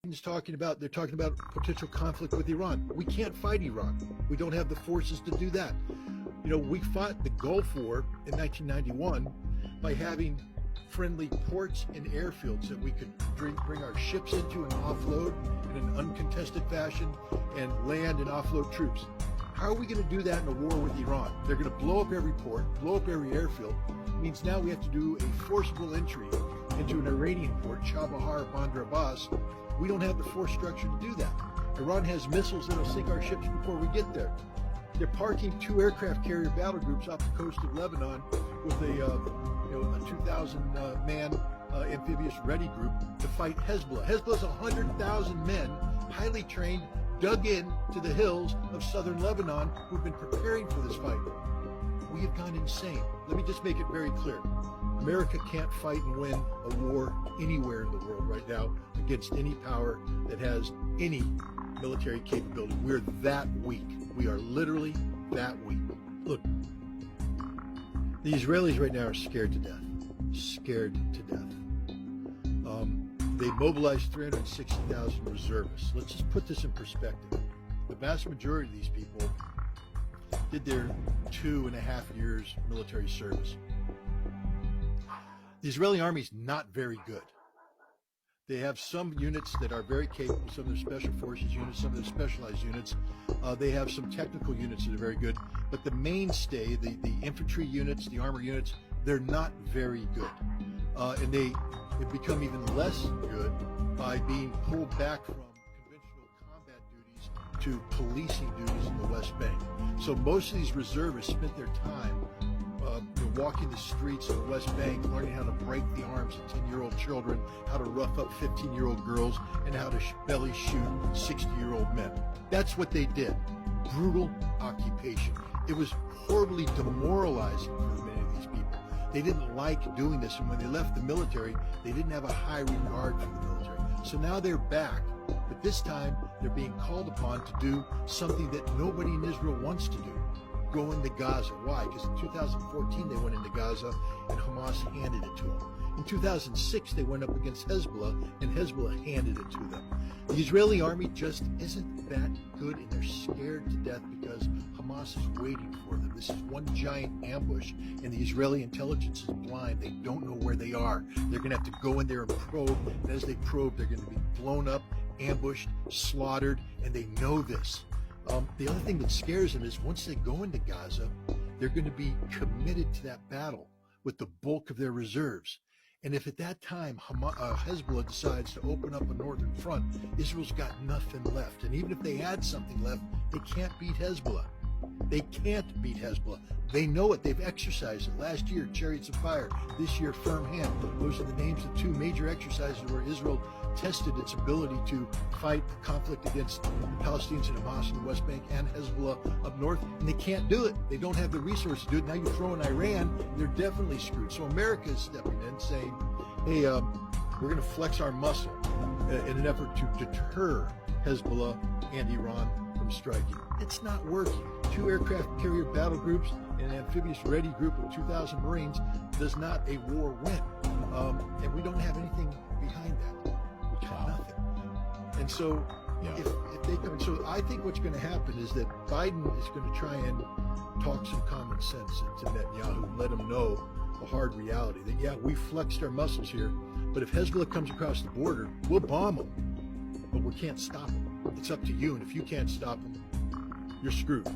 They're talking about potential conflict with Iran. We can't fight Iran. We don't have the forces to do that. You know, we fought the Gulf War in 1991 by having friendly ports and airfields that we could bring our ships into and offload in an uncontested fashion and land and offload troops. How are we going to do that in a war with Iran? They're going to blow up every port, blow up every airfield. It means now we have to do a forcible entry into an Iranian port, Chabahar, Bandar Abbas. We don't have the force structure to do that. Iran has missiles that'll sink our ships before we get there. They're parking 2 aircraft carrier battle groups off the coast of Lebanon with a 2,000 man amphibious ready group to fight Hezbollah. Hezbollah's 100,000 men, highly trained, dug in to the hills of southern Lebanon, who've been preparing for this fight. We have gone insane. Let me just make it very clear. America can't fight and win a war anywhere in the world right now against any power that has any military capability. We're that weak. We are literally that weak. Look, the Israelis right now are scared to death. Scared to death. They mobilized 360,000 reservists. Let's just put this in perspective. The vast majority of these people did their 2.5 years military service. The Israeli army is not very good. They have some units that are very capable, some of their special forces units, some of their specialized units. They have some technical units that are very good. But the mainstay, the infantry units, the armor units, they're not very good. And they have become even less good by being pulled back from conventional combat duties to policing duties in the West Bank. So most of these reservists spent their time walking the streets of the West Bank, learning how to break the arms of 10-year-old children, how to rough up 15-year-old girls, and how to belly shoot 60-year-old men. That's what they did. Brutal occupation. It was horribly demoralizing for many of these people. They didn't like doing this, and when they left the military, they didn't have a high regard for the military. So now they're back, but this time they're being called upon to do something that nobody in Israel wants to do. Go into Gaza. Why? Because in 2014 they went into Gaza and Hamas handed it to them. In 2006 they went up against Hezbollah and Hezbollah handed it to them. The Israeli army just isn't that good, and they're scared to death because Hamas is waiting for them. This is one giant ambush, and the Israeli intelligence is blind. They don't know where they are. They're going to have to go in there and probe, and as they probe, they're going to be blown up, ambushed, slaughtered, and they know this. The other thing that scares them is once they go into Gaza, they're going to be committed to that battle with the bulk of their reserves. And if at that time Hezbollah decides to open up a northern front, Israel's got nothing left. And even if they had something left, they can't beat Hezbollah. They can't beat Hezbollah. They know it. They've exercised it. Last year, Chariots of Fire. This year, Firm Hand. Those are the names of 2 major exercises where Israel tested its ability to fight the conflict against the Palestinians and Hamas in the West Bank and Hezbollah up north, and they can't do it. They don't have the resources to do it. Now you throw in Iran, they're definitely screwed. So America is stepping in saying, hey, we're going to flex our muscle in an effort to deter Hezbollah and Iran from striking. It's not working. 2 aircraft carrier battle groups and an amphibious ready group of 2,000 Marines does not a war win. And we don't have anything behind that. We got nothing. And so if they come, so I think what's going to happen is that Biden is going to try and talk some common sense into Netanyahu and let him know the hard reality that, yeah, we flexed our muscles here, but if Hezbollah comes across the border, we'll bomb them, but we can't stop them. It's up to you, and if you can't stop them, you're screwed.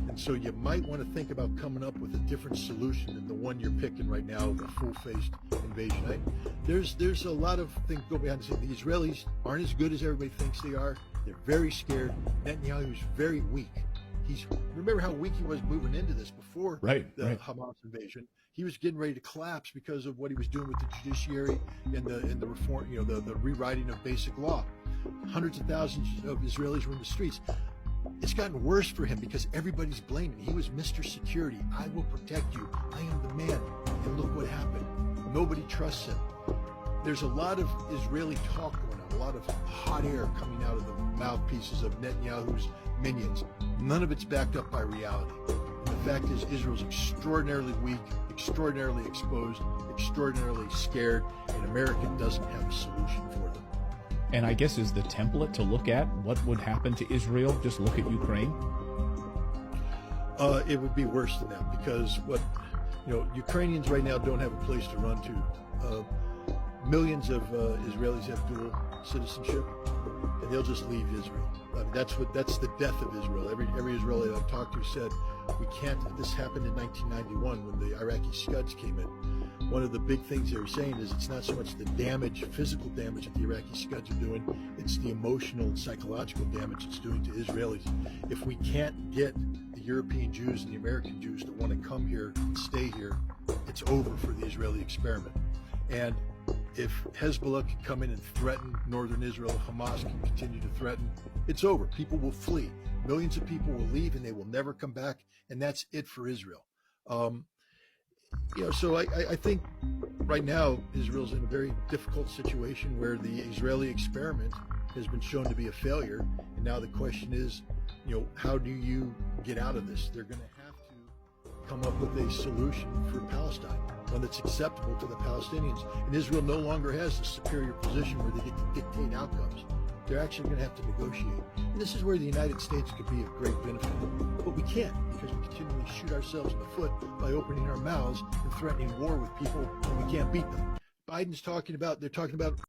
And so you might want to think about coming up with a different solution than the one you're picking right now, the full-faced invasion. There's a lot of things go behind the scenes. The Israelis aren't as good as everybody thinks they are. They're very scared. Netanyahu's very weak. Remember how weak he was moving into this before the Hamas invasion. He was getting ready to collapse because of what he was doing with the judiciary and the reform, the rewriting of basic law. Hundreds of thousands of Israelis were in the streets. It's gotten worse for him because everybody's blaming. He was Mr. Security. I will protect you. I am the man. And look what happened. Nobody trusts him. There's a lot of Israeli talk going on, a lot of hot air coming out of the mouthpieces of Netanyahu's minions. None of it's backed up by reality. And the fact is, Israel's extraordinarily weak, extraordinarily exposed, extraordinarily scared, and America doesn't have a solution for them. And I guess is the template to look at what would happen to Israel, just look at Ukraine? It would be worse than that, because Ukrainians right now don't have a place to run to. Millions of Israelis have dual citizenship, and they'll just leave Israel. I mean, that's the death of Israel. Every Israeli I've talked to said, we can't. This happened in 1991 when the Iraqi Scuds came in. One of the big things they were saying is it's not so much the damage, physical damage that the Iraqi Scuds are doing, it's the emotional and psychological damage it's doing to Israelis. If we can't get the European Jews and the American Jews to want to come here and stay here, it's over for the Israeli experiment. And if Hezbollah can come in and threaten northern Israel, Hamas can continue to threaten, it's over. People will flee. Millions of people will leave and they will never come back, and that's it for Israel. So I think right now Israel's in a very difficult situation where the Israeli experiment has been shown to be a failure, and now the question is, how do you get out of this? They're going to have to come up with a solution for Palestine, one that's acceptable to the Palestinians. And Israel no longer has a superior position where they get to dictate outcomes. They're actually going to have to negotiate. And this is where the United States could be of great benefit. But we can't, because we continually shoot ourselves in the foot by opening our mouths and threatening war with people when we can't beat them. They're talking about